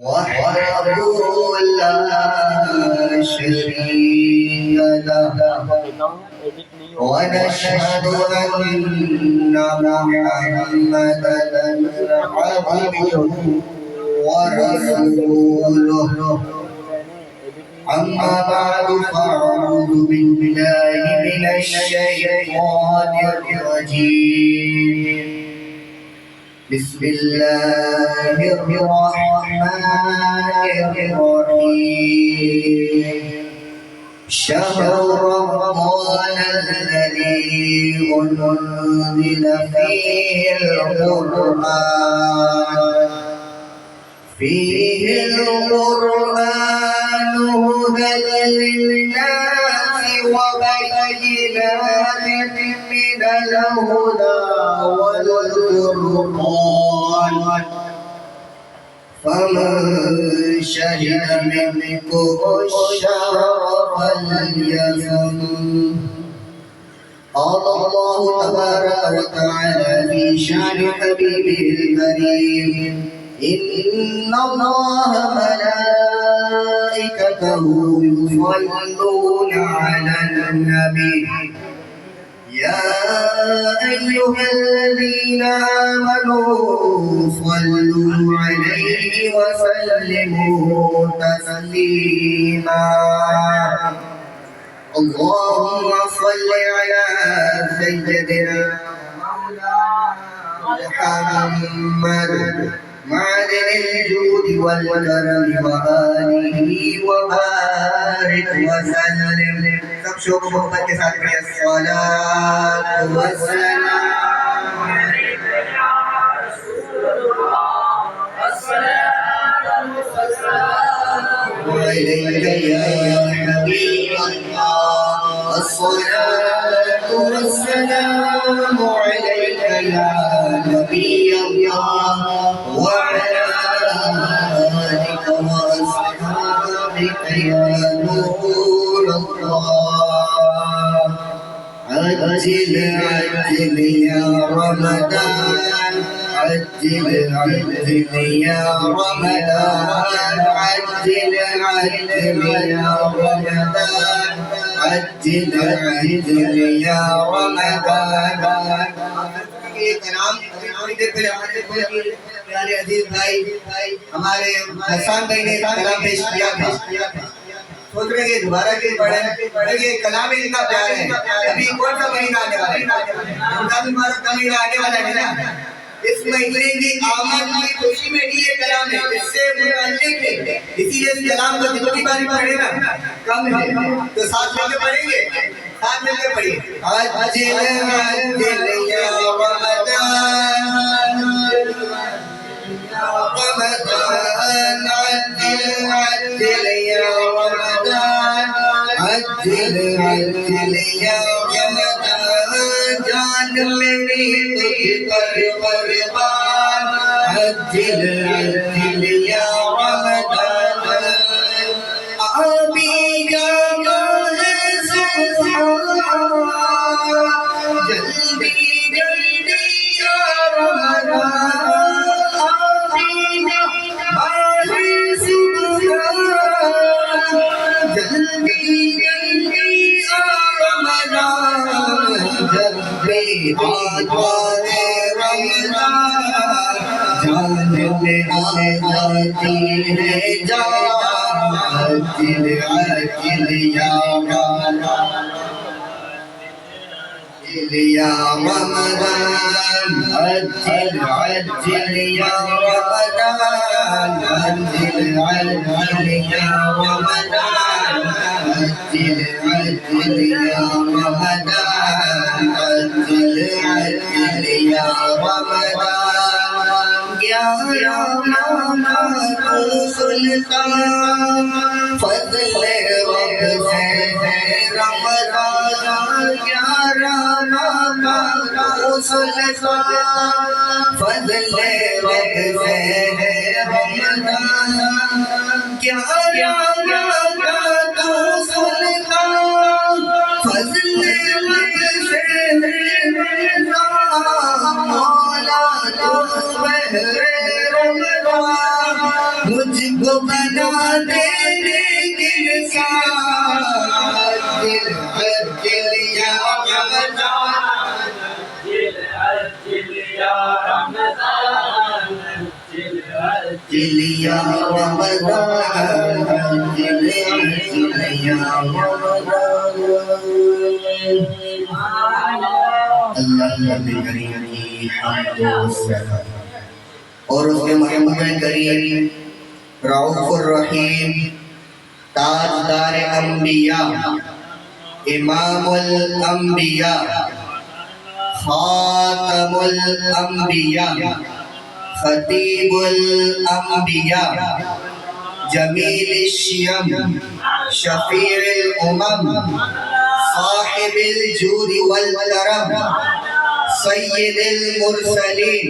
وحده لا شريك له ونشهد أن محمدا عبده ورسوله أما بعد فأعوذ بالله من الشيطان الرجيم بسم الله الرحمن الرحيم شهر رمضان الذي أنزل فيه القرآن هدى للناس وبينات من الهدى والفرقان فمن شهد منكم الشهر فليصم. قال الله تبارك وتعالى في شأن حبيبه الكريم إن الله ملائكته يصلون على النبي يا أيها الذين آمنوا صلوا عليه وسلموا تسليما. اللهم صل على سيدنا محمد معدن الجود والكرم وآله وبارك وسلم. سب شوق محبت کے ساتھ کہیے الصلاۃ والسلام علیک یا رسول اللہ الصلاۃ والسلام علیک یا حبیب اللہ الصلاۃ والسلام علیک یا نبی اللہ وعلى آلك وأصحابك يا نور الله. عجل عجل يا رمضان عجل عجل يا رمضان عجل عجل يا رمضان عجل عجل يا رمضان. تھوڑی دیر پہلے ہمارے پیارے عزیز بھائی ہمارے حسان بھائی نے کلام پیش کیا تھا. سوچ رہے کہ دوبارہ کے پڑھیں. یہ کلام اتنا پیارا ہے. ابھی کون سا مہینہ آنے والا ہے؟ رمضان المبارک کا مہینہ آنے والا ہے نا. اس مہینے کی آمد کی خوشی میں ہی یہ کلام ہے. اس سے متعلق ہے. اسی لیے اس کلام کو جتنی بار پڑھے نا کم ہے. تو ساتھ مل کے پڑھیں گے. ساتھ مل کے پڑھیے. عجل عجل یا رمضان رمضان عجل عجل یا رمضان عجل عجل یا رمضان جان میری تجھ پر قربان عجل عجل یا رمضان. آبی جانا ہے سبحان جلدی جلدی یا رمضان آبی جانا سبحان جلدی جلدی یا رمضان جب بھی آتا ہے رمضان جان میں آ جاتی ہے جان عجل عجل یا رمضان یا رمضان عجل عجل یا رمضان عجل عجل یا رمضان عجل عجل یا رمضان عجل عجل یا رمضان. یا رمضان سلطان فضل رب سے رمضان یا رمضان سلطان فضل رب سے رمضان یا رمضان سلطان فضل رب سے رمضان مولا تو بہر رمضان مجھ وہ بنا دے لیکن ساتھ دل عجل یا رمضان دل عجل یا رمضان دل عجل یا رمضان دل عجل یا رمضان اللہ کریم کی حمد و ثنا اور اس کے محمد کریم رؤوف الرحیم تاجدار انبیاء امام الانبیاء خاتم الانبیاء خطیب الانبیاء جمیل الشیم شفیع الامم صاحب الجود والکرم سید المرسلین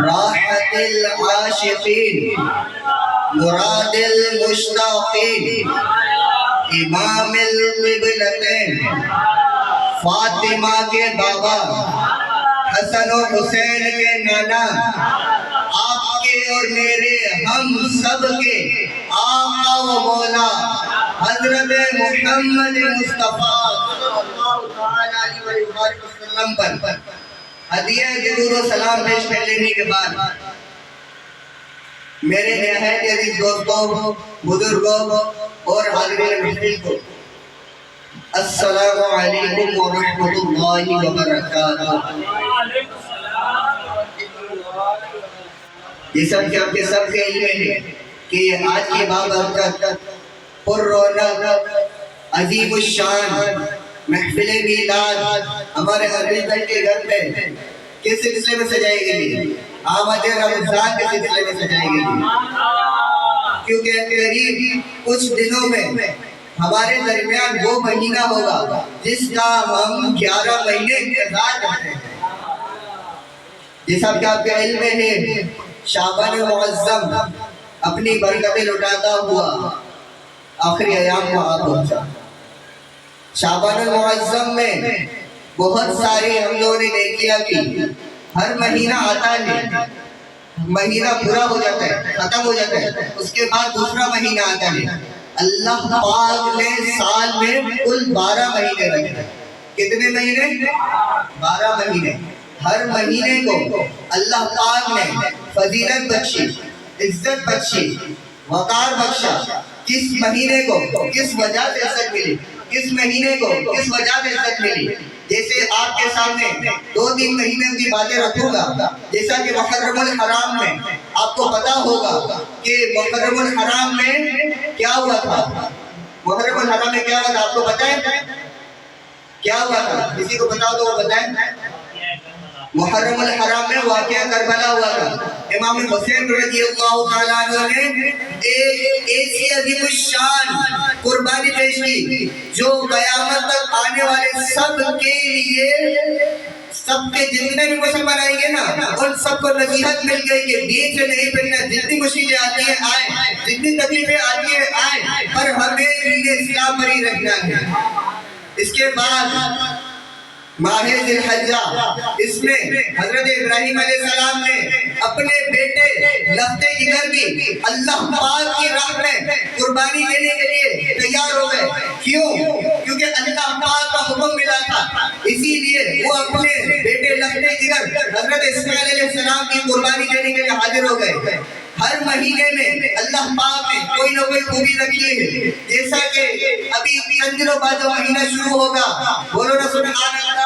راحت العاشقین مراد المشتاقین امام القبلتین فاطمہ کے بابا حسن و حسین کے نانا آپ کے اور میرے ہم سب کے آقا و مولا حضرت محمد مصطفیٰ صلی اللہ علیہ وسلم پر ہدیہ درود و سلام پیش کر لینے کے بعد میرے نہایت عزیز دوستوں، بزرگوں اور حاضرین محفل کو السلام علیکم ورحمۃ اللہ وبرکاتہ۔ یہ سب کہ آپ کے سب کے علم ہے کہ آج کی بابرکت پر رونق عظیم الشان محفل میلاد ہمارے حضرت بھائی کے گھر میں کس سلسلے میں سجائی گئی؟ آمد رمضان کے سلسلے میں سجائی گئی، کیونکہ قریب کچھ دنوں میں ہمارے درمیان وہ مہینہ ہوگا جس کا ہم 11 مہینے انتظار کرتے ہیں۔ جیسا کہ آپ کے علم میں ہے شعبان المعظم اپنی برکتیں لٹاتا ہوا آخری ایام کو آ پہنچا۔ شعبان المعظم میں بہت ساری ہم لوگوں نے نیکیاں کی، ہر مہینہ آتا ہے، مہینہ پورا ہو جاتا ہے، ختم ہو جاتا ہے، اس کے بعد دوسرا مہینہ آتا ہے۔ اللہ پاک نے سال میں کل 12 مہینے رکھے۔ کتنے مہینے؟ 12 مہینے۔ ہر مہینے کو اللہ پاک نے فضیلت بخشی، عزت بخشی، وقار بخشا۔ کس مہینے کو کس وجہ سے عزت ملی، کس مہینے کو کس وجہ سے عزت ملی؟ جیسے آپ کے سامنے 2-3 مہینے کی باتیں رکھوں گا، جیسا کہ محرم الحرام میں آپ کو پتا ہوگا کہ محرم الحرام میں کیا ہوا تھا؟ محرم الحرام میں کیا ہوا تھا آپ کو پتا ہے؟ کیا ہوا تھا؟ کسی کو پتا ہو تو وہ بتائیں۔ محرم الحرام میں واقعہ کربلا ہوا تھا۔ امام حسین رضی اللہ تعالیٰ عنہ نے ایک ایسی عظیم الشان قربانی پیش کی جو قیامت تک آنے والے سب کے لیے، سب کے جتنے بھی مسلمان آئیں گے نا ان سب کو نصیحت مل گئی کہ دین سے نہیں پھرنا، جتنی مشکلیں آتی ہیں آئیں، جتنی تکلیفیں آتی ہیں آئیں، پر ہمیں دین اسلام پر ہی رہنا ہے۔ اس کے بعد ماہ ذی الحجہ، اس میں حضرت ابراہیم علیہ السلام نے اپنے بیٹے لفظ جگر کی اللہ پاک کی راہ میں قربانی دینے کے لیے تیار ہو گئے۔ کیوں؟ کیونکہ اللہ پاک کا حکم ملا تھا، اسی لیے وہ اپنے بیٹے لفظ جگر حضرت اسماعیل علیہ السلام کی قربانی دینے کے لیے حاضر ہو گئے۔ ہر مہینے میں اللہ پاک نے کوئی نہ کوئی خوبی رکھی ہے، جیسا کہ ابھی چند دنوں بعد جو مہینہ شروع ہوگا، بولو نا سبحان اللہ۔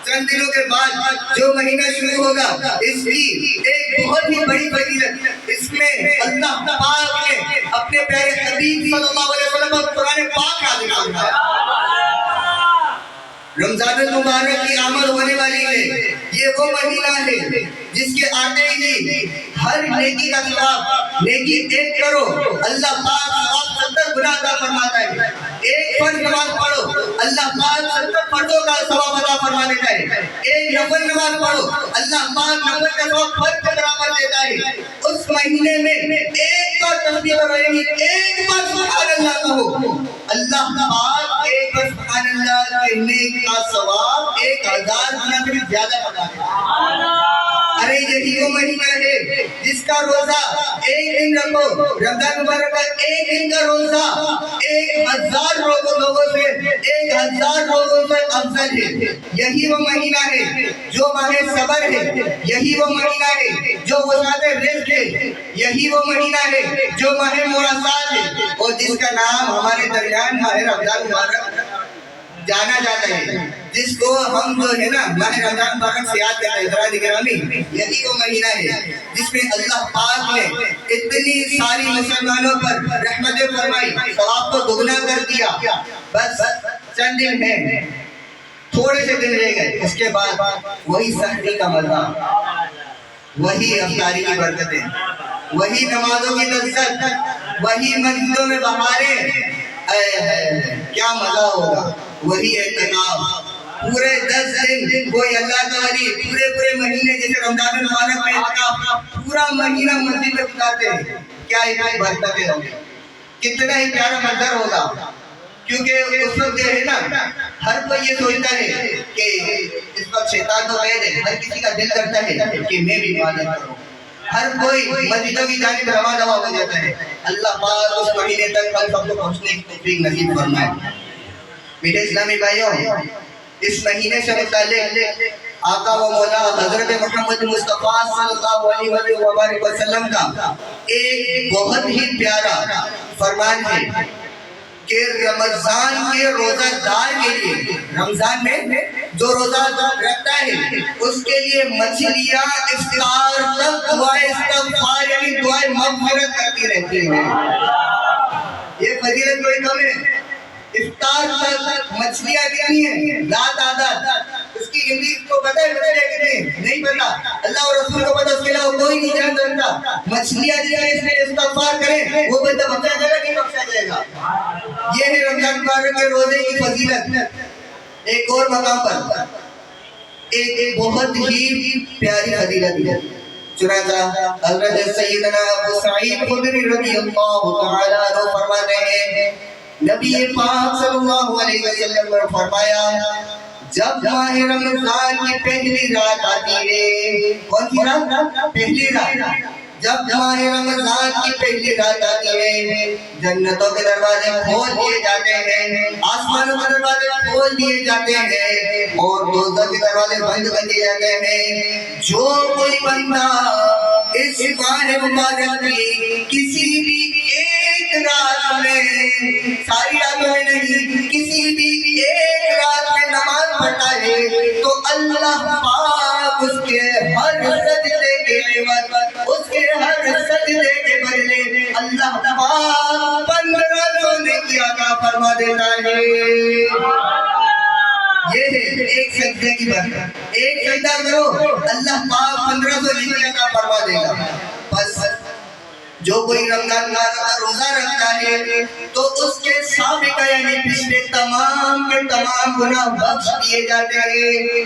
چند دنوں کے بعد جو مہینہ شروع ہوگا اس کی ایک بہت ہی بڑی فضیلت، اس میں اللہ پاک نے اپنے پیارے حبیب صلی اللہ علیہ وسلم پر قرآن پاک نازل فرمایا۔ رمضان المبارک کی آمد ہونے والی ہے، یہ وہ مہینہ ہے جس کے آتے ہی ہر نیکی کا ثواب، نیکی ایک کرو اللہ پاک ثواب 70 گنا عطا فرماتا ہے۔ ایک فرض نماز پڑھو اللہ پاک 70 فرضوں کا ثواب عطا فرما دیتا ہے۔ ایک نفل نماز پڑھو اللہ پاک نفل کا ثواب فرض کے برابر دیتا ہے۔ اس مہینے میں ایک بار تسبیح پڑھیں گے، ایک بار سبحان اللہ کہو، اللہ پاک ایک بار سبحان اللہ کہنے کا ثواب 1000 گنا سے بھی زیادہ بتا دیتا ہے۔ ارے یہی وہ مہینہ ہے جس کا روزہ ایک دن رکھو، رمضان مبارک کا ایک دن کا روزہ 1000 لوگوں سے افضل ہے۔ یہی وہ مہینہ ہے جو ماہ صبر ہے، یہی وہ مہینہ ہے جو وسعت رزق ہے، یہی وہ مہینہ ہے جو ماہ مواسات ہے، اور جس کا نام ہمارے درمیان ماہ رمضان مبارک جانا جاتا ہے، جس کو ہم جو ہے نا ماہ رمضان مبارک سے یاد کرتے ہیں۔ حضرات گرامی، یہی وہ مہینہ ہے جس میں اللہ پاک نے اتنی ساری مسلمانوں پر رحمتیں فرمائی، ثواب کو دگنا کر دیا۔ بس چند دن ہیں، تھوڑے سے دن رہ گئے، اس کے بعد وہی سحری کا مزہ، وہی افطاری کی برکتیں، وہی نمازوں کی لذت، وہی مسجدوں میں بہاریں، کیا مزہ ہوگا، وہی اعتکاف پورے 10 دن، کوئی اللہ کا ولی پورے مہینے جیسے رمضان المبارک میں اعتکاف پورا مہینہ مسجد میں بتاتے ہیں، کیا اتنی برکتیں ہوگی، کتنا ہی پیارا منظر ہوگا۔ کیونکہ اس وقت جو ہے نا ہر کوئی یہ سوچتا ہے کہ اس وقت شیطان تو قید ہے، ہر کسی کا دل کرتا ہے کہ میں بھی عبادت کروں، ہر کوئی مسجدوں کی جانب رواں دواں ہو جاتا ہے۔ اللہ پاک اس مہینے تک ہم سب کو پہنچنے کی توفیق نصیب فرمائے۔ میرے اسلامی بھائیوں، اس مہینے سے متعلق آقا و مولا حضرت محمد مصطفیٰ صلی اللہ علیہ وآلہ وسلم کا ایک بہت ہی پیارا فرمان ہے کہ رمضان کے روزہ دار کے لیے، رمضان میں جو روزہ رکھتا ہے اس کے لیے مچھلیاں افطار تک دعائے استغفار یعنی دعائے مغفرت کرتی رہتی ہیں۔ یہ فضیلت کوئی کم ہے؟ افطار تک مچھلیاں کتنی ہیں؟ لا تعداد۔ اس کی ہندی کو پتہ ہے مچھلیاں کتنی ہیں؟ نہیں پتہ، اللہ اور رسول کو پتہ، اس کے علاوہ کوئی نہیں جان سکتا۔ مچھلیاں جتنے اس میں استغفار کریں وہ بندہ بخشا جائے گا، نہیں بخشا جائے گا۔ یہ ہے رمضان مبارک کے روزے کی فضیلت۔ ایک اور مقام پر ایک بہت ہی پیاری فضیلت ہے، چنانچہ حضرت سیدنا ابو سعید خدری رضی اللہ تعالی عنہ فرماتے ہیں، نبی پاک صلی اللہ علیہ وسلم نے فرمایا، جب ماہ رمضان کی پہلی رات آتی ہے، کون سی رات؟ پہلی رات۔ جب ماہ رمضان کی پہلی رات آتی ہے، جنتوں کے دروازے کھول دیے جاتے ہیں، آسمانوں کے دروازے کھول دیے جاتے ہیں، اور دوزخ کے دروازے بند کر دیے جاتے ہیں۔ جو کوئی بندہ اس ماہ مبارک کی کسی بھی ایک رات میں، ساری راتوں میں نہیں، کسی بھی ایک رات میں نماز پڑھتا ہے تو اللہ پاک اس کے ہر سجدے کے عوض، اس کے ہر سجدے کے بدلے اللہ پاک 1500 نیکی عطا فرما دیتا ہے۔ یہ ہے ایک سجدے کی برکت، ایک سجدہ کرو اللہ پاک 1500 نیکی عطا فرما دے گا۔ بس جو کوئی رمضان کا روزہ رکھتا ہے تو اس کے سابقہ یعنی پچھلے تمام کے تمام گناہ بخش دیے جاتے ہیں،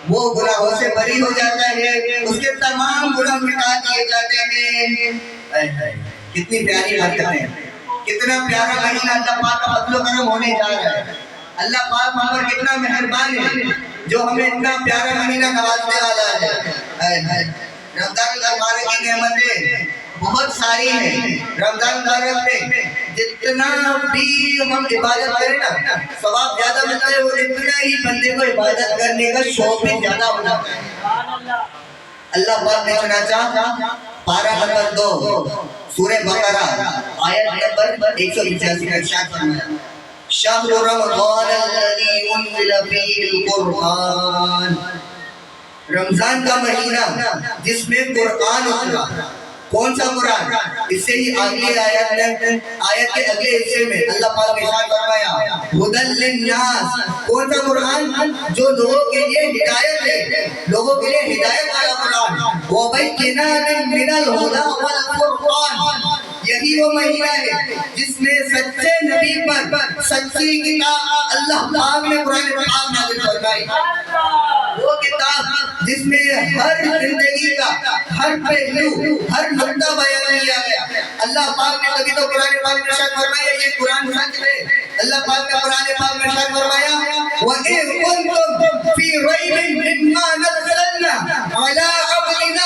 وہ گناہوں سے بری ہو جاتا ہے، اس کے تمام گناہ مٹا دیے جاتے ہیں۔ کتنی پیاری برکت ہے، کتنا پیارا مہینہ اللہ پاک کا فضل و کرم ہونے جا رہا ہے۔ اللہ پاک ہم پر کتنا مہربان ہے جو ہمیں اتنا پیارا مہینہ نوازنے والا ہے۔ رمضان المبارک کی نعمتیں بہت ساری ہیں۔ رمضان المبارک میں جتنا بھی ہم عبادت کریں نا ثواب زیادہ ملتا ہے، اور اتنا ہی بندے کو عبادت کرنے کا شوق بھی زیادہ ہوتا ہے۔ اللہ پاک نے چنانچہ پارہ نمبر 2 سورہ بقرہ آیت نمبر 185 میں ارشاد فرمایا، شہر رمضان الذی انزل فیہ القرآن، رمضان کا مہینہ جس میں قرآن اترا۔ کون سا قرآن؟ اس سے ہی اگلی آیت کے اگلے حصے میں اللہ پاک نے ارشاد فرمایا، ھدی للناس، کون سا قرآن؟ جو لوگوں کے لیے ہدایت ہے، لوگوں کے لیے ہدایت والا قرآن۔ وبینات من الھدی والفرقان، یہی وہ مہینہ ہے جس میں سچے نبی پر سچی کتاب اللہ پاک نے قرآن پاک نازل فرمائی، وہ کتاب جس میں ہر زندگی کا ہر پہلو ہر نقطہ بیان کیا گیا۔ اللہ پاک نے کبھی تو قرآن پاک میں ارشاد فرمایا یہ قرآن سچ ہے۔ اللہ پاک نے قرآن پاک میں ارشاد فرمایا، وَإِن كُنتُمْ فِي رَيْبٍ مِّمَّا نَزَّلْنَا عَلَىٰ عَبْدِنَا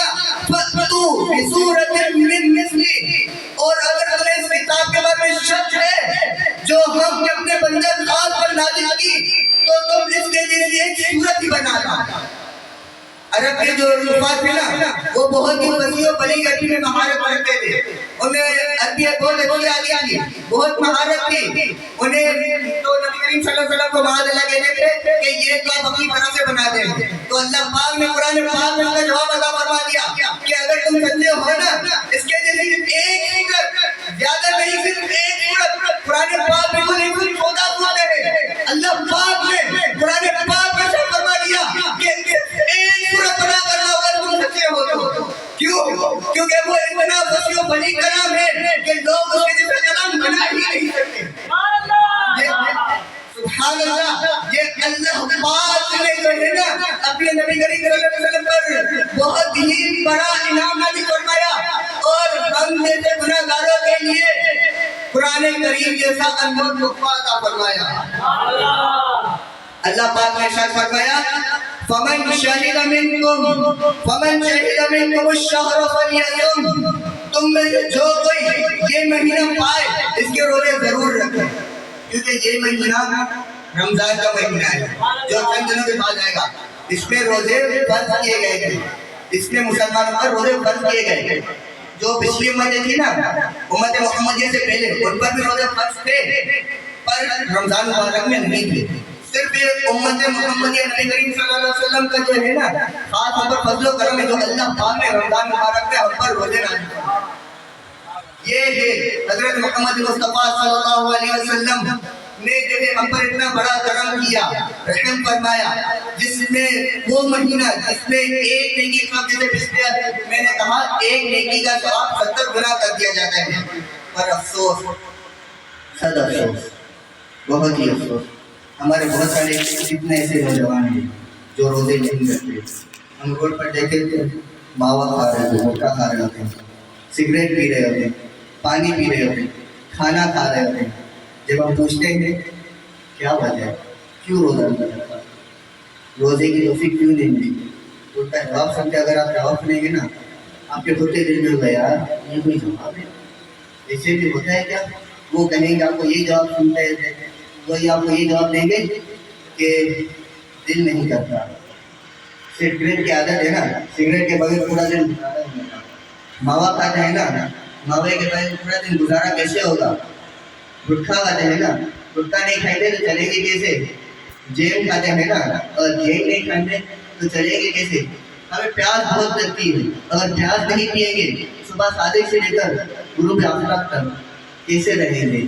عربی میں مہارت رکھتے تھے, انہیں عربی بہت اچھی آتی تھی, بہت مہارت تھی انہیں. تو نبی کریم صلی اللہ علیہ وسلم کو معاذ اللہ کہتے تھے کہ یہ تو آپ اپنی طرح سے بنا دیں. تو اللہ پاک نے قرآن پاک میں اس کا جواب عطا فرما دیا کہ اگر تم سچے ہو نا, اس کے جیسے ایک سورت, زیادہ نہیں, صرف ایک سورت قرآن پاک میں کوئی 14 سورتیں ہیں. اللہ پاک نے قرآن پاک میں سے فرما دیا کہ ایک سورت بنا کرنا اگر تم سچے ہو تو. کیوں؟ کیونکہ وہ اتنا وسیع و بڑی کلام ہے کہ لوگ اس کے جیسا کلام بنا ہی نہیں سکتے. سبحان اللہ, یہ اللہ پاک نے جو ہے نا اپنے نبی کریم صلی اللہ علیہ وسلم پر بہت ہی بڑا انعام نازل فرمایا, اور ہم جیسے گناہگاروں کے لیے قرآن کریم جیسا انمول تحفہ عطا فرمایا. اللہ پاک نے ارشاد فرمایا فمن شہد منکم الشہر فلیصم, تم میں سے جو کوئی یہ مہینہ پائے اس کے روزے ضرور رکھیں, کیونکہ یہ مہینہ رمضان کا مہینہ ہے جو چند دنوں کے بعد آئے گا. اس میں روزے فرض کیے گئے تھے, اس میں مسلمانوں پر روزے فرض کیے گئے تھے. جو پچھلی امتیں تھی نا, امت محمدیہ سے پہلے, ان پر بھی روزے فرض تھے پر رمضان مبارک میں نہیں تھے. صرف امت محمدیہ نبی کریم صلی اللہ علیہ وسلم کا جو ہے نا خاص ہم پر فضل و کرم ہے, جو اللہ پاک نے رمضان مبارک میں ہم پر روزے نازل فرمائے. یہ ہے حضرت محمد مصطفیٰ صلی اللہ علیہ وسلم نے جو ہے ہم پر اتنا بڑا کرم کیا, رحم فرمایا, جس میں وہ مہینہ جس میں ایک نیکی کا, جیسے پچھلے میں نے کہا ایک نیکی کا ثواب 70 گنا کر دیا جاتا ہے. پر افسوس, صد افسوس, بہت ہی افسوس, ہمارے بہت سارے اتنے ایسے نوجوان ہیں جو روزے نہیں کرتے. ہم روڈ پر دیکھتے تھے ماوا کھا رہے ہوتے, گٹکا کھا رہے ہوتے, سگریٹ پی رہے ہوتے, پانی پی رہے ہوتے, کھانا کھا رہے ہوتے. جب ہم پوچھتے ہیں کیا وجہ ہے, کیوں روزہ نہیں رکھا, روزے کی توفیق کیوں نہیں ملی, تو اس کا جواب سمجھے. اگر آپ جواب سنیں گے نا آپ کے خود کے دل میں ہوگا یار یہ کوئی جواب ہے, ایسے بھی ہوتا ہے کیا. وہ کہیں گے آپ کو یہ جواب سنتے تھے, وہی آپ کو یہ جواب دیں گے کہ دل نہیں کرتا. سگریٹ کی عادت ہے نا, سگریٹ کے بغیر پورا دن گزارا نہیں ہوتا. ماوا کھاتے ہیں نا, ماوے کے بغیر پورا دن گزارا کیسے ہوگا. گٹکا کھاتے ہیں نا, گٹکا نہیں کھائیں گے تو چلیں گے کیسے. جیم کھاتے ہیں نا, اور جیم نہیں کھائیں گے تو چلیں گے کیسے. ہمیں پیاس بہت لگتی ہے, اگر پیاس نہیں پئیں گے صبح صادق سے لے کر غروب آفتاب تک کیسے رہیں گے,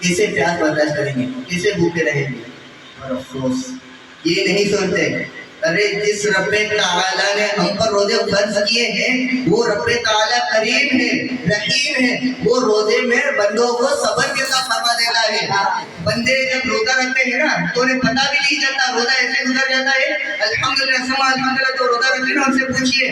کیسے پیاس برداشت کریں گے, کیسے بھوکے رہیں گے. اور افسوس یہ نہیں سوچتے, ارے جس رب تعالیٰ نے ہم پر روزے فرض کیے ہیں وہ رب تعالیٰ کریم ہے, رحیم ہے. وہ روزے میں بندوں کو صبر کے ساتھ فرما دیتا ہے. بندے جب روزہ رکھتے ہیں نا تو انہیں پتہ بھی نہیں چلتا, روزہ ایسے گزر جاتا ہے. الحمدللہ جو روزہ رکھتے ہیں نا ان سے پوچھیے,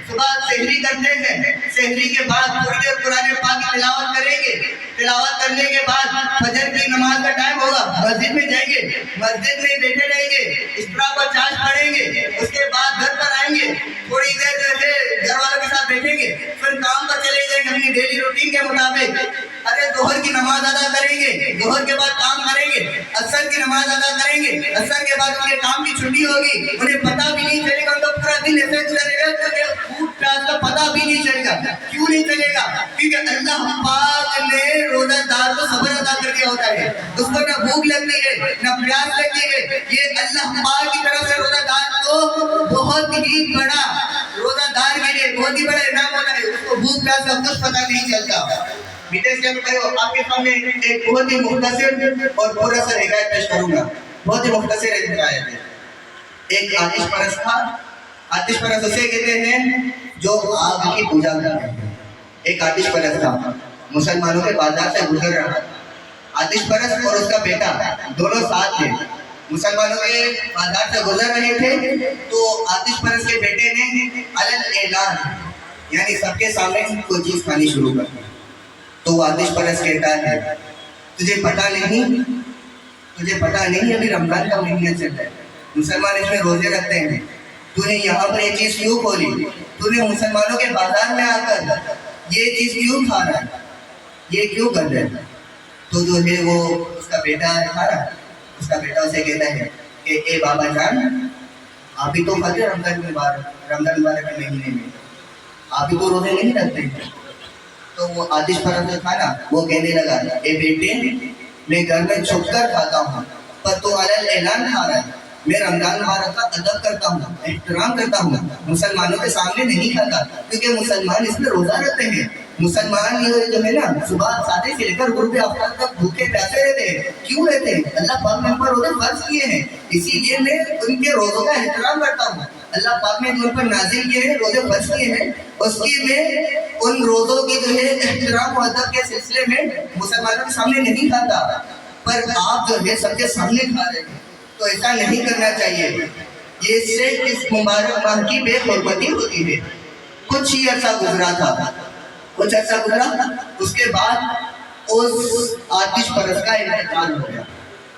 صبح سحری کرتے ہیں, سحری کے بعد تھوڑی دیر قرآن پاک کی تلاوت کریں گے, تلاوت کرنے کے بعد فجر کی نماز کا ٹائم ہوگا, مسجد میں جائیں گے, مسجد میں بیٹھے رہیں گے, اسٹرا پر چارج پڑھیں گے, اس کے بعد گھر پر آئیں گے, تھوڑی دیر جو ہے گھر والوں کے ساتھ بیٹھیں گے, پھر کام پر چلے جائیں گے اپنی ڈیلی روٹین کے مطابق. ارے ظہر کی نماز ادا کریں گے, ظہر کے بعد کام کریں گے, عصر کی نماز ادا کریں گے, عصر کے بعد ان کے کام کی چھٹی ہوگی, انہیں پتہ بھی نہیں چلے گا, ان کا پورا دن ایسے گزرے گا کہ بھوک پیاس کا پتہ بھی نہیں چلے گا. کیوں نہیں چلے گا؟ کیونکہ اللہ پاک نے روزہ دار کو صبر ادا کر دیا ہوتا ہے. اس کو نہ بھوک لگتی ہے نہ پیاس لگتی ہے. یہ اللہ پاک کی طرف سے روزہ دار کو بہت ہی بڑا, روزہ دار کے لیے بہت ہی بڑا انعام ہوتا ہے. اس کو بھوک پیاس کا کچھ پتہ نہیں چلتا. میٹھے سے آپ کے سامنے ایک بہت ہی مختصر اور پورا سا حکایت پیش کروں گا. بہت ہی مختصر حکایت ہے. ایک آتش پرست تھا. آتش پرست اسے کہتے ہیں جو آگ کی پوجا کرتے ہیں. ایک آتش پرست تھا, مسلمانوں کے بازار سے گزر رہا. آتش پرست اور اس کا بیٹا دونوں ساتھ تھے. مسلمانوں کے بازار سے گزر رہے تھے تو آتش پرست کے بیٹے نے علل اعلان یعنی سب کے سامنے کوئی چیز کھانی شروع کر دی. تو وہ آتش پرست کہتا ہے تجھے پتہ نہیں ابھی رمضان کا مہینہ چل رہا ہے, مسلمان اس میں روزے رکھتے ہیں, تو نے یہاں پر یہ چیز کیوں کھولی, تو نے مسلمانوں کے بازار میں آ کر یہ چیز کیوں کھا رہا ہے, یہ کیوں کر رہا ہے. تو جو ہے وہ اس کا بیٹا کھا رہا, اس کا بیٹا اسے کہتا ہے کہ اے بابا جان آپ بھی تو کھاتے رمضان مبارک کے مہینے میں, آپ بھی تو روزے نہیں رکھتے. تو وہ آتش پرست جو تھا نا وہ کہنے لگا اے بیٹے میں گھر میں چھپ کر کھاتا ہوں پر تو علیہ اعلان کھا رہا ہے. میں رمضان مبارک کا ادب کرتا ہوں, احترام کرتا ہوں, مسلمانوں کے سامنے نہیں کھاتا کیونکہ مسلمان اس میں روزہ رکھتے ہیں. مسلمان یہ جو ہے نا صبح سادے سے لے کر غروب آفتاب تک بھوکے پیاسے رہتے ہیں. کیوں رہتے ہیں؟ اللہ پاک نے ان پر روزے فرض کیے ہیں, اسی لیے میں ان کے روزوں کا احترام کرتا ہوں. اللہ پاک نے جو ان پر نازل کیے ہیں, روزے فرض کیے ہیں, اس کی میں ان روزوں کی جو ہے احترام و ادب کے سلسلے میں مسلمانوں کے سامنے نہیں کھاتا. پر آپ جو ہے سب کے سامنے کھا رہے ہیں, تو ایسا نہیں کرنا چاہیے. یہ اس سے اس مبارک ماہ کی بے حرمتی ہوتی ہے. کچھ ہی عرصہ گزرا تھا, کچھ عرصہ گزرا, اس کے بعد اس آتش پرست کا انتقال ہو گیا.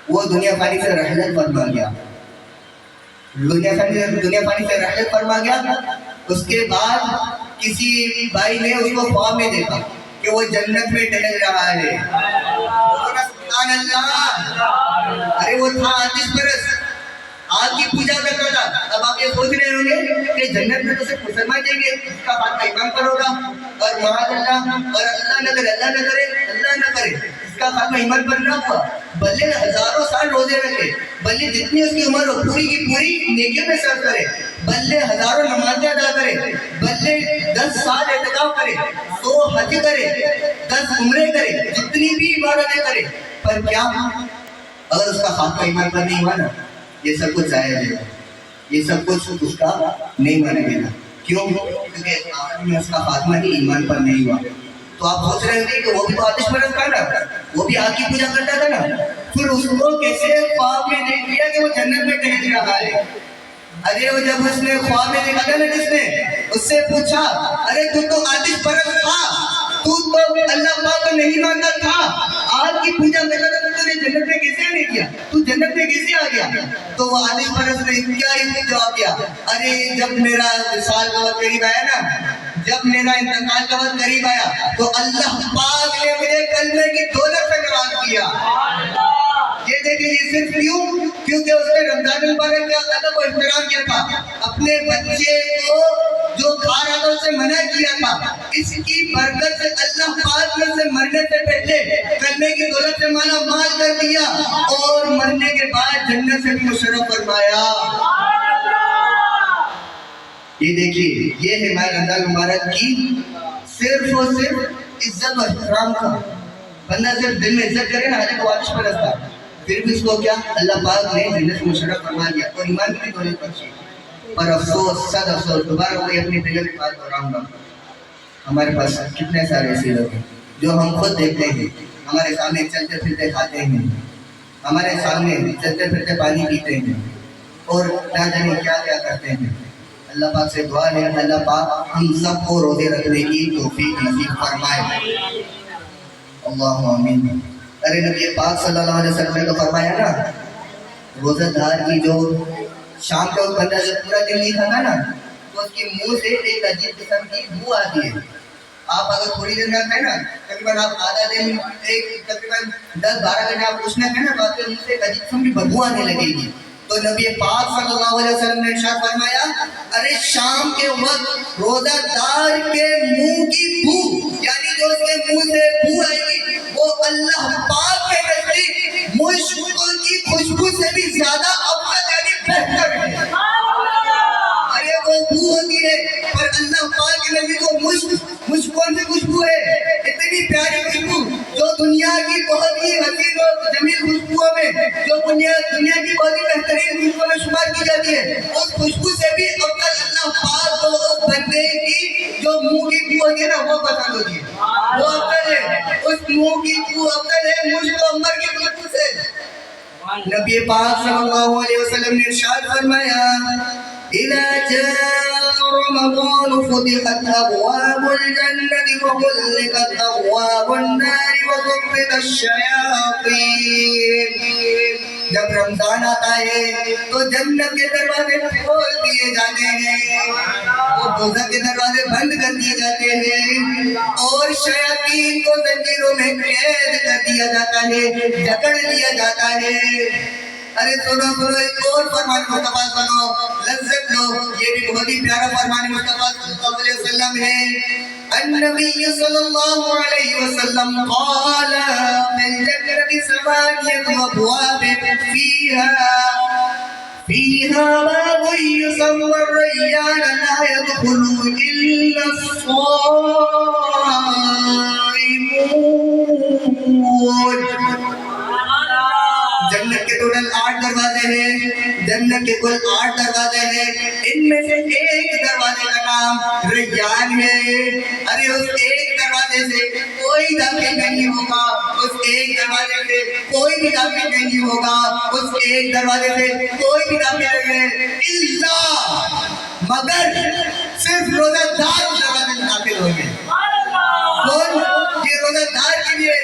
وہ دنیا فانی سے رحلت فرما گیا. دنیا فانی سے رحلت فرما گیا. اس کے بعد کسی بھائی نے اس کو خواب میں دیکھا کہ وہ جنت میں ٹہل رہا ہے. سبحان اللہ. ارے وہ تھا آتش پرست, آگ کی پوجا کرتا تھا. اب آپ یہ سوچ رہے ہوں گے کہ جنت میں تو صرف مسلمان جائیں گے, اس کا خاتمہ ایمان پر ہوگا, اور معاذ اللہ, اور اللہ نہ کرے, اللہ نہ کرے اس کا خاتمہ ایمان پر نہ ہوا, بلے ہزاروں سال روزے رکھے, بلے جتنی اس کی عمر ہو پوری کی پوری نیکیوں میں صرف کرے, بلے ہزاروں نمازیں ادا کرے, بلے 10 سال اعتکاف کرے, 100 حج کرے, 10 عمرے کرے, جتنی بھی عبادتیں کرے, پر کیا اگر اس کا خاتمہ ایمان پر نہیں ہوا نا, یہ سب کچھ ضائع ہے, یہ سب کچھ اس کا نہیں مانا گیا. کیوں؟ کیونکہ آخر میں اس کا خاتمہ ہی ایمان پر نہیں ہوا. تو آپ سوچ رہے تھے کہ وہ بھی تو آتش پرست تھا نا, وہ بھی آگ کی پوجا کرتا تھا نا, پھر اس کو کیسے خواب میں دیکھ لیا کہ وہ جنت میں ٹہل رہا ہے. ارے وہ جب اس نے خواب میں دیکھا تھا نا, جس نے اس سے پوچھا ارے تو آتش پرست تھا, تو اللہ پاک کو نہیں مانتا تھا, آگ کی پوجا کرتا تھا, تو نے جنت میں کیسے نہیں کیا, تو جنت میں کیسے آ گیا؟ تو وہ آتش پرست نے کیا جواب دیا, ارے جب میرا وصال کا وقت قریب آیا نا, جب میرا انتقال کا وقت قریب آیا تو اللہ پاک نے مجھے کلمے کی دولت سے نواز دیا. یہ دیکھیں یہ صرف کیوں؟ کیونکہ اس نے رمضان المبارک کا ادب و احترام کیا تھا, اپنے بچے کو جو کھا رہا تھا اسے منع کیا تھا. اس کی برکت سے اللہ پاک نے اسے مرنے سے پہلے کلمے کی دولت سے مالا مال کر دیا, اور مرنے کے بعد جنت سے بھی مشرف فرمایا. یہ دیکھیے, یہ ہے ماہ رمضان المبارک کی صرف اور صرف عزت و احترام کا. بندہ صرف دل میں عزت کرے نا, حالانکہ وہ آتش پرست تھا, پھر بھی اس کو کیا اللہ پاک نے جنت سے مشرف فرما دیا اور ایمان کی دولت بخشی. پر افسوس, صد افسوس, دوبارہ کوئی اپنی دل کی بات دہراؤں گا, ہمارے پاس کتنے سارے ایسے لوگ ہیں جو ہم خود دیکھتے ہیں, ہمارے سامنے چلتے پھرتے کھاتے ہیں, ہمارے سامنے چلتے پھرتے پانی پیتے ہیں, اور نہ جانے کیا کیا کرتے ہیں. اللہ پاک سے دعا ہے اللہ پاک ہم سب کو روزے رکھنے کی توفیق نصیب فرمائے. اللہ آمین. ارے نبی پاک صلی اللہ علیہ وسلم نے تو فرمایا نا, روزہ دار کی جو شام کا بندہ جب پورا دن نہیں کھاتا نا, تو اس کے منہ سے ایک عجیب قسم کی بو آتی ہے. آپ اگر تھوڑی دیر نہ کھائیں نا, تقریباً آپ آدھا دن, ایک تقریباً 10-12 گھنٹے آپ کچھ نہ کھائیں نا, تو آپ کے منہ سے ایک عجیب قسم کی بدبو آنے لگے گی. تو نبی پاک صلی اللہ علیہ وسلم نے ارشاد فرمایا, ارے شام کے وقت روزہ دار کے منہ کی بو, یعنی جو اس کے منہ سے بو آئے گی, وہ اللہ پاک کے نزدیک مشک کی خوشبو سے بھی زیادہ افضل یعنی بہتر ہے. ارے وہ بو ہوتی ہے, پر اللہ پاک کے نزدیک وہ مشک کون سی خوشبو ہے, اتنی پیاری خوشبو جو دنیا کی بہت ہی حسین و جمیل خوشبوؤں میں, جو دنیا کی بہت ہی بہترین خوشبوؤں میں شمار کی جاتی ہے, اس خوشبو سے بھی افضل اللہ پاک کو اس بندے کی جو منہ کی بو ہوتی ہے نا وہ پسند ہوتی ہے, وہ افضل ہے. اس منہ کی بو افضل ہے مشک و عنبر کی خوشبو سے. نبی پاک صلی اللہ علیہ وسلم نے ارشاد فرمایا, اذا جاء رمضان فتحت ابواب الجنة وغلقت ابواب النار وصفت الشياطين. جب رمضان آتا ہے تو جنت کے دروازے کھول دیے جاتے ہیں, اور دوزخ کے دروازے بند کر دیے جاتے ہیں, اور شیاطین کو زنجیروں میں قید کر دیا جاتا ہے, جکڑ لیا جاتا ہے. ارے سنو سنو ایک اور فرمان مصطفیٰ سنو، لذت لو، یہ بھی بہت ہی پیارا فرمان مصطفیٰ صلی اللہ علیہ وسلم ہے. النبی صلی اللہ علیہ وسلم قال فی الجنة ثمانية أبواب فيها باب يسمى الريان لا يدخل إلا الصائمون. جنت کے ٹوٹل 8 دروازے ہیں، جنت کے کل 8 دروازے ہیں، ان میں سے ایک دروازے کا نام ریان ہے. ارے اس ایک دروازے سے کوئی داخل نہیں ہوگا، اس ایک دروازے سے کوئی بھی داخل نہیں ہوگا، اس ایک دروازے سے کوئی بھی داخل نہیں الا مگر صرف روزہ دار دروازے سے داخل ہوں گے. کون؟ یہ روزہ دار کے لیے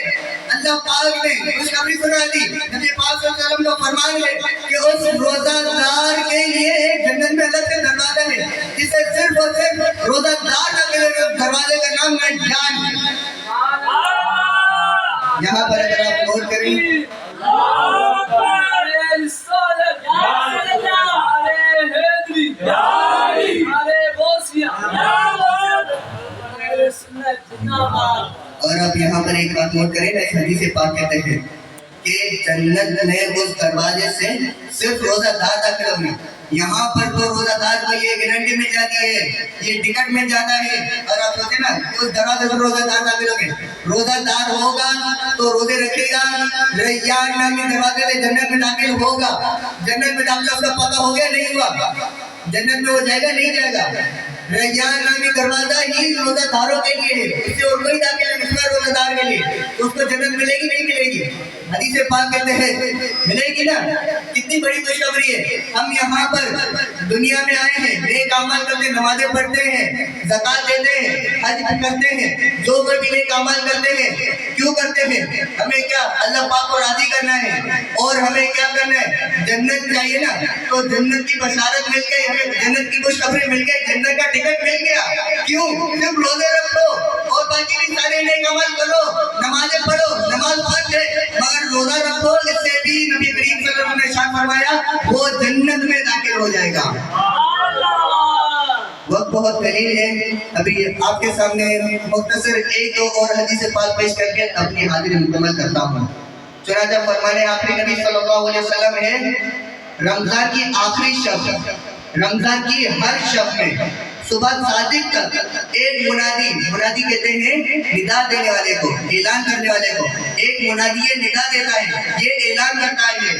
اللہ پاک نے خوشخبری سنا دی. نبی پاک صلی اللہ علیہ وسلم کا فرمان ہے کہ اس روزہ دار کے لیے جنت میں الگ سے دروازہ ہے جسے صرف اور صرف روزہ دار داخل ہوگا. اس دروازے کا نام ریان ہے. یہاں پر اگر آپ نوٹ کریں اور آپ یہاں پر ایک بات نوٹ کریں، اس حدیث پاک کہتے ہیں کہ جنت میں اس دروازے سے صرف روزہ دار داخل ہوں گے. یہاں پر تو روزہ دار کو یہ گارنٹی مل جاتی ہے، یہ ٹکٹ مل جاتا ہے. اور آپ سوچیں نا کہ اس دروازے سے روزہ دار داخل ہوں گے، روزہ دار ہوگا تو روزے رکھے گا، ریان نامی دروازے سے جنت میں داخل ہوگا. جنت میں داخلہ اس کا پتہ ہو گیا نہیں ہوا، جنت میں وہ جائے گا نہیں جائے گا. ریان نامی دروازہ ہی روزہ داروں کے لیے ہے، اس سے اور کوئی داخل نہیں ہے روزہ دار کے لیے. تو اس کو جنت ملے گی نہیں ملے گی؟ حدیث پاک کہتے ہیں ملے گی نا. کتنی بڑی خوشخبری ہے. ہم یہاں پر دنیا میں آئے ہیں، نیک اعمال کرتے ہیں، نمازیں پڑھتے ہیں، زکات دیتے ہیں، حج کرتے ہیں، جو کوئی بھی نیک اعمال کرتے ہیں. کیوں کرتے ہیں؟ ہمیں کیا اللہ پاک کو راضی کرنا ہے اور ہمیں کیا کرنا ہے؟ جنت چاہیے نا. تو جنت کی بشارت مل گئی، ہمیں جنت کی خوشخبری مل گئی، جنت کا ٹکٹ مل گیا. کیوں؟ صرف روزے رکھو اور باقی بھی سارے نیک عمل کرو، نمازیں پڑھو، نماز فرض ہے مگر روزہ رکھو. اس سے بھی نبی کریم صلی اللہ علیہ وسلم نے ارشاد فرمایا وہ جنت میں داخل ہو جائے گا. وقت بہت قلیل ہے، ابھی آپ کے سامنے مختصر ایک دو اور حدیث پاک پیش کر کے اپنی حاضری مکمل کرتا ہوں. چنانچہ فرمانے آخری نبی صلی اللہ علیہ وسلم ہے رمضان کی آخری شب، رمضان کی ہر شب میں صبح صادق تک ایک منادی کہتے ہیں ندا دینے والے کو، اعلان کرنے والے کو. ایک منادی یہ ندا دیتا ہے، یہ اعلان کرتا ہے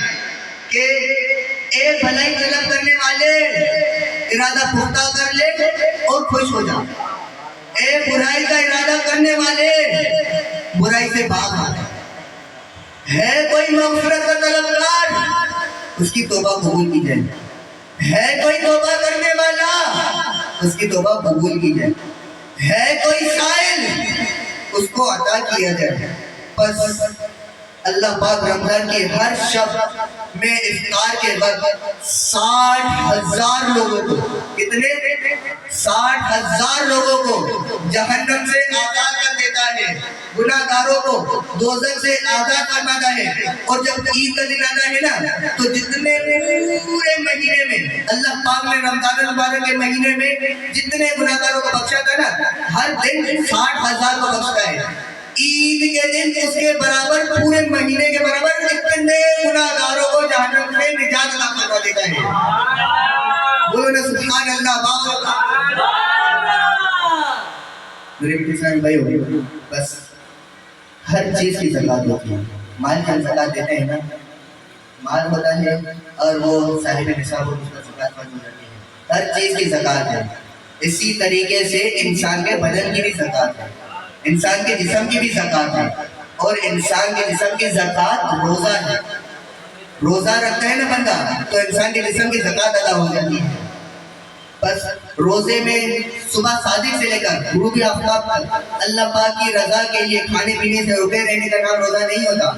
کہ اے بھلائی طلب کرنے والے ارادہ پختہ کر لے اور خوش ہو جا. اے برائی کا ارادہ کرنے والے برائی سے بھاگ آ. ہے کوئی مغفرت کا طلبگار اس کی توبہ قبول کی جائے، ہے کوئی توبہ کرنے والا اس کی توبہ قبول کی جائے، ہے کوئی سائل اس کو عطا کیا جائے. بس اللہ پاک رمضان کی ہر شب میں افطار کے وقت 60,000 لوگوں کو، کتنے؟ 60,000 لوگوں کو جہنم سے آزاد کر دیتا ہے، گناہ گاروں کو دوزخ سے آزاد فرماتا ہے. اور جب عید کا دن آتا ہے نا تو جتنے پورے مہینے میں اللہ پاک نے رمضان المبارک کے مہینے میں جتنے گناہ گاروں کو بخشا تھا نا، ہر دن 60,000 کو بخشتا ہے. عید کے دن اس کے برابر پورے مہینے کے برابر اتنے گناہ گاروں کو جہنم سے نجات عطا فرما دیتا ہے. بولو نا سبحان اللہ. میرے کسان بھائی ہو، بس ہر چیز کی زکات ہوتی ہے. مال کی زکات دیتے ہیں نا، مال ہوتا ہے اور وہ صاحب نصاب کو اس پر زکات فرض ہو جاتی ہے. ہر چیز کی زکات ہے. اسی طریقے سے انسان کے بدن کی بھی زکات ہے، انسان کے جسم کی بھی زکات ہے. اور انسان کے جسم کی زکات روزہ ہے. روزہ رکھتا ہے نا بندہ تو انسان کے جسم کی زکات ادا ہو جاتی ہے. بس روزے میں صبح صادق سے لے کر غروب آفتاب تک اللہ پاک کی رضا کے لیے کھانے پینے سے رکے رہنے کا نام روزہ نہیں ہوتا،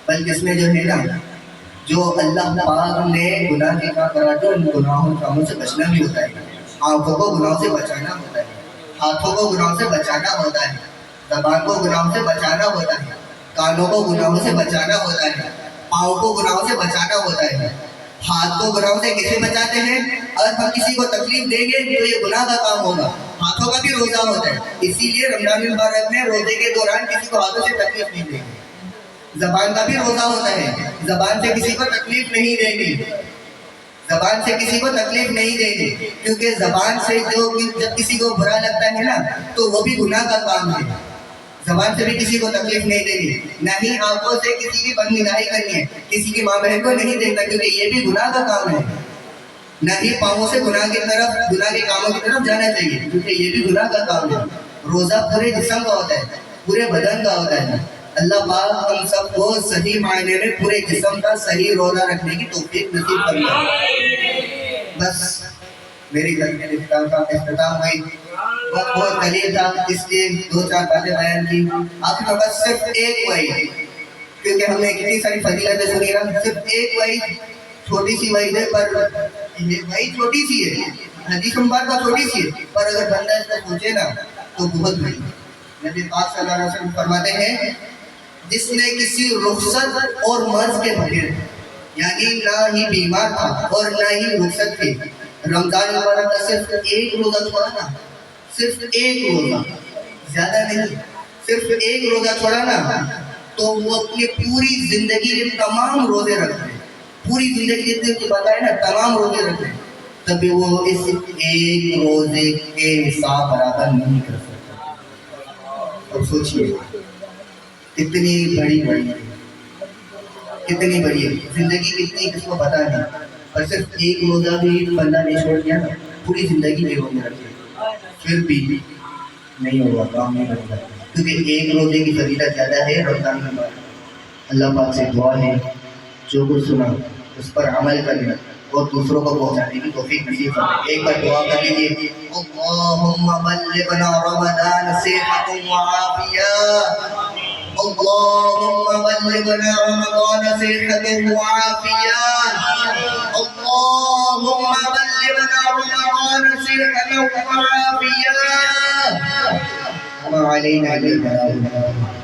بلکہ اس میں جو ہے نا جو اللہ پاک نے گناہ کے کام کرا جو ان گناہوں کاموں سے بچنا بھی ہوتا ہے. آنکھوں کو گناہوں سے بچانا ہوتا ہے، ہاتھوں کو گناہوں سے بچانا ہوتا ہے، زبان کو گناہوں سے بچانا ہوتا ہے، کانوں کو گناہوں سے بچانا ہوتا ہے. پاؤں کو گناہوں سے بچانا ہوتا ہے، ہاتھ کو گناہوں سے کیسے بچاتے ہیں؟ اگر ہم کسی کو تکلیف دیں گے تو یہ گناہ کا کام ہوگا۔ ہاتھوں کا بھی روزہ ہوتا ہے، اسی لیے رمضان المبارک میں روزے کے دوران کسی کو ہاتھوں سے تکلیف نہیں دیں گے۔ زبان کا بھی روزہ ہوتا ہے، زبان سے کسی کو تکلیف نہیں دیں گے، زبان سے کسی کو تکلیف نہیں دیں گے، کیونکہ زبان سے جب کسی کو برا لگتا ہے نا تو وہ بھی گناہ کا کام ہے۔ زبان سے بھی کسی کو تکلیف نہیں دینی، نہ ہی آنکھوں سے کسی کی بدنگاہی کرنی ہے، کسی کی ماں بہن کو نہیں دیکھنا، کیونکہ یہ بھی گناہ کا کام ہے۔ نہ ہی پاؤں سے گناہ کے کاموں کی طرف جانا چاہیے، کیونکہ یہ بھی گناہ کا کام ہے۔ روزہ پورے جسم کا ہوتا ہے، پورے بدن کا ہوتا ہے۔ اللہ پاک ہم سب کو صحیح معنی میں پورے جسم کا صحیح روزہ رکھنے کی توفیق نصیب فرمائے۔ بس میری گھر کے اختتام ہوئی، بہت قلیل تھا، اس لیے 2-4 باتیں بیان کی۔ آپ کے پاس صرف ایک وعید، کیونکہ ہم نے کتنی ساری فضیلتیں سنی نا، صرف ایک وعید، چھوٹی سی وعید ہے، پر وعید چھوٹی سی ہے، حدیث مبارکہ چھوٹی سی ہے، پر اگر بندہ اس کو پوچھے نا تو بہت بڑی۔ نبی پاک صلی اللہ علیہ وسلم فرماتے ہیں، جس نے کسی رخصت اور مرض کے بغیر، یعنی نہ ہی بیمار تھا اور نہ ہی رخصت تھی، رمضان المبارک کا صرف ایک روزہ چھوڑا نا، صرف ایک روزہ، زیادہ نہیں، صرف ایک روزہ چھوڑا نا، تو وہ اپنی پوری زندگی کے تمام روزے رکھتے ہیں، پوری زندگی جتنے کی بتائے نا تمام روزے رکھتے ہیں، تبھی وہ اس ایک روزے کے حساب برابر نہیں کر سکتا۔ اب سوچئے کتنی بڑی ہے، کتنی بڑی ہے زندگی، کتنی کس کو پتا نہیں، اور صرف ایک روزہ بھی بندہ نے چھوڑ دیا نا، پوری زندگی میں روزے رکھے پھر بھی نہیں ہوگا، کام نہیں ہوگا، کیونکہ ایک روزے کی فضیلت زیادہ ہے رمضان میں۔ اللہ پاک سے دعا ہے جو کچھ سنا اس پر عمل کرنا اور دوسروں کو پہنچانے کی توفیق نصیب فرمائے۔ ایک بار دعا کر لیجیے، اللہم بلغنا رمضان صحت وعافیہ، اللہم بلغنا رمضان صحت وعافیہ، اللہم بلغنا رمضان صحت وعافیہ، وما علینا الا البلاغ۔